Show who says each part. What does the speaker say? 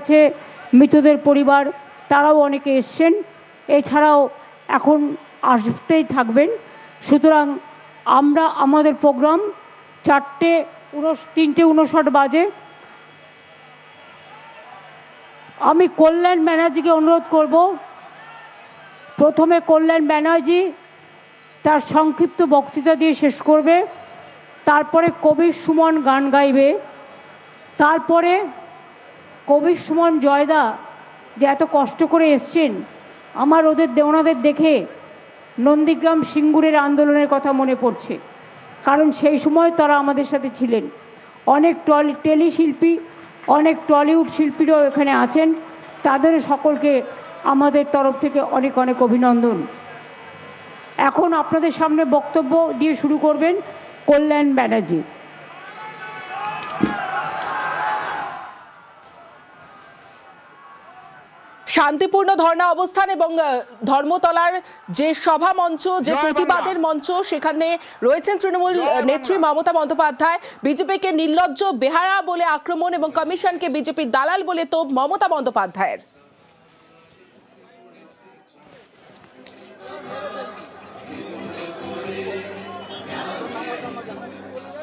Speaker 1: আছে মৃতদের পরিবার, তারাও অনেকে এসছেন, এছাড়াও এখন আসতেই থাকবেন। সুতরাং আমরা আমাদের প্রোগ্রাম 3:59 বাজে। আমি কল্যাণ ব্যানার্জিকে অনুরোধ করব, প্রথমে কল্যাণ ব্যানার্জি তার সংক্ষিপ্ত বক্তৃতা দিয়ে শেষ করবে, তারপরে কবির সুমন গান গাইবে, তারপরে কবির সুমন জয়দা যে এত কষ্ট করে এসছেন, আমার ওনাদের দেখে নন্দীগ্রাম সিঙ্গুরের আন্দোলনের কথা মনে পড়ছে, কারণ সেই সময় তারা আমাদের সাথে ছিলেন। অনেক টেলিশিল্পী, অনেক টলিউড শিল্পীরাও এখানে আছেন, তাদের সকলকে আমাদের তরফ থেকে অনেক অনেক অভিনন্দন। এখন আপনাদের সামনে বক্তব্য দিয়ে শুরু করবেন কল্যাণ ব্যানার্জি।
Speaker 2: শান্তিপূর্ণ ধর্ণা অবস্থান এবং ধর্মতলার যে সভা মঞ্চ, যে প্রতিবাদের মঞ্চ, সেখানে রয়েছেন তৃণমূল নেত্রী মমতা বন্দ্যোপাধ্যায়। বিজেপিকে নির্লজ্জ বেহারা বলে আক্রমণ এবং কমিশনকে বিজেপির দালাল বলে তো মমতা বন্দ্যোপাধ্যায়ের।